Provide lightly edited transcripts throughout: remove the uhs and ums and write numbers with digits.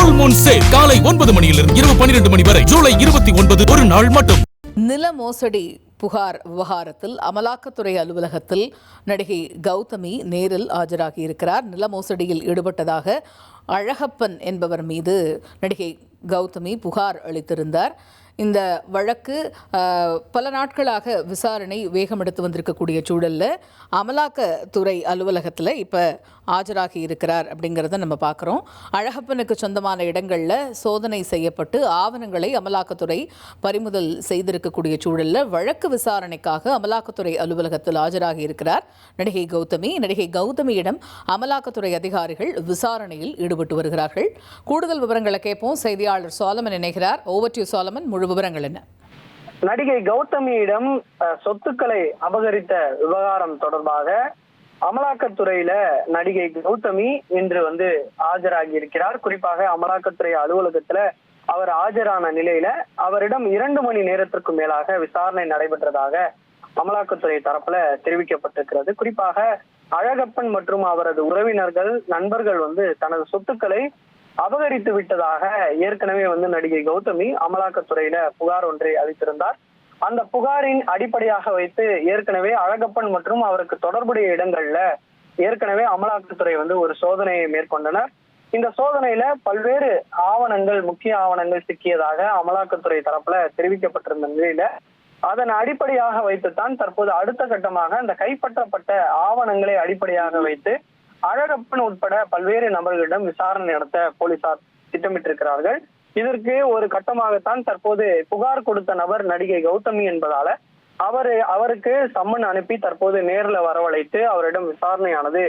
Full Moon sale காலை 9 மணியிலிருந்து இரவு 12 மணி வரை ஜூலை 29 ஒரு நாள் மட்டும். நில மோசடி புகார் விவகாரத்தில் அமலாக்கத்துறை அலுவலகத்தில் நடிகை கௌதமி நேரில் ஆஜராகியிருக்கிறார். நில மோசடியில் ஈடுபட்டதாக அழகப்பன் என்பவர் மீது நடிகை கௌதமி புகார் அளித்திருந்தார். இந்த வழக்கு பல நாட்களாக விசாரணை வேகம் எடுத்து வந்திருக்கக்கூடிய சூழலில் அமலாக்கத்துறை அலுவலகத்தில் இப்போ ஆஜராகி இருக்கிறார் அப்படிங்கிறத நம்ம பார்க்குறோம். அழகப்பனுக்கு சொந்தமான இடங்களில் சோதனை செய்யப்பட்டு ஆவணங்களை அமலாக்கத்துறை பறிமுதல் செய்திருக்கக்கூடிய சூழலில் வழக்கு விசாரணைக்காக அமலாக்கத்துறை அலுவலகத்தில் ஆஜராகி இருக்கிறார் நடிகை கௌதமி. நடிகை கௌதமியிடம் அமலாக்கத்துறை அதிகாரிகள் விசாரணையில் ஈடுபட்டு வருகிறார்கள். கூடுதல் விவரங்களை கேட்போம். செய்தியாளர் சோலமன் இணைகிறார். ஓவர் டு சோலமன், முழு விவரங்கள் என்ன? நடிகை கௌதமியிடம் சொத்துக்களை அபகரித்த விவகாரம் தொடர்பாக அமலாக்கத்துறையில நடிகை கௌதமி இன்று ஆஜராகி இருக்கிறார். குறிப்பாக அமலாக்கத்துறை அலுவலகத்துல அவர் ஆஜரான நிலையில அவரிடம் 2 மணி நேரத்திற்கு மேலாக விசாரணை நடைபெற்றதாக அமலாக்கத்துறை தரப்புல தெரிவிக்கப்பட்டிருக்கிறது. குறிப்பாக அழகப்பன் மற்றும் அவரது உறவினர்கள் நண்பர்கள் தனது சொத்துக்களை அபகரித்து விட்டதாக ஏற்கனவே நடிகை கௌதமி அமலாக்கத்துறையில புகார் ஒன்றை அளித்திருந்தார். அந்த புகாரின் அடிப்படையாக வைத்து ஏற்கனவே அழகப்பன் மற்றும் அவருக்கு தொடர்புடைய இடங்கள்ல ஏற்கனவே அமலாக்கத்துறை ஒரு சோதனையை மேற்கொண்டனர். இந்த சோதனையில பல்வேறு ஆவணங்கள், முக்கிய ஆவணங்கள் சிக்கியதாக அமலாக்கத்துறை தரப்புல தெரிவிக்கப்பட்டிருந்த நிலையில அதன் அடிப்படையாக வைத்துத்தான் தற்போது அடுத்த கட்டமாக அந்த கைப்பற்றப்பட்ட ஆவணங்களை அடிப்படையாக வைத்து அழகப்பன் உட்பட பல்வேறு நபர்களிடம் விசாரணை நடத்த போலீசார் திட்டமிட்டிருக்கிறார்கள். இதற்கு ஒரு கட்டமாகத்தான் தற்போது புகார் கொடுத்த நபர் நடிகை கௌதமி என்பதால அவருக்கு சம்மன் அனுப்பி தற்போது நேரில் வரவழைத்து அவரிடம் விசாரணையானது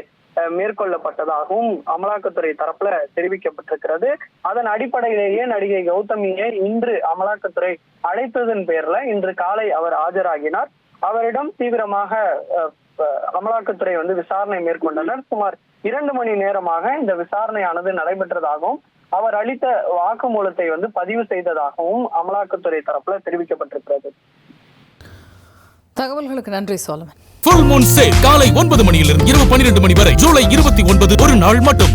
மேற்கொள்ளப்பட்டதாகவும் அமலாக்கத்துறை தரப்புல தெரிவிக்கப்பட்டிருக்கிறது. அதன் அடிப்படையிலேயே நடிகை கௌதமியை இன்று அமலாக்கத்துறை அழைத்ததன் பேர்ல இன்று காலை அவர் ஆஜராகினார். அவரிடம் தீவிரமாக அமலாக்கத்துறை விசாரணை மேற்கொண்டனர். சுமார் 2 மணி நேரமாக இந்த விசாரணையானது நடைபெற்றதாகவும் அவர் அளித்த வாக்குமூலத்தை பதிவு செய்ததாகவும் அமலாக்கத்துறை தரப்புல தெரிவிக்கப்பட்டிருக்கிறது. தகவல்களுக்கு நன்றி சோலமன். ஃபுல் மூன் சேல் காலை 9 மணியிலிருந்து இரவு 12 மணி வரை ஜூலை 29 ஒரு நாள் மட்டும்.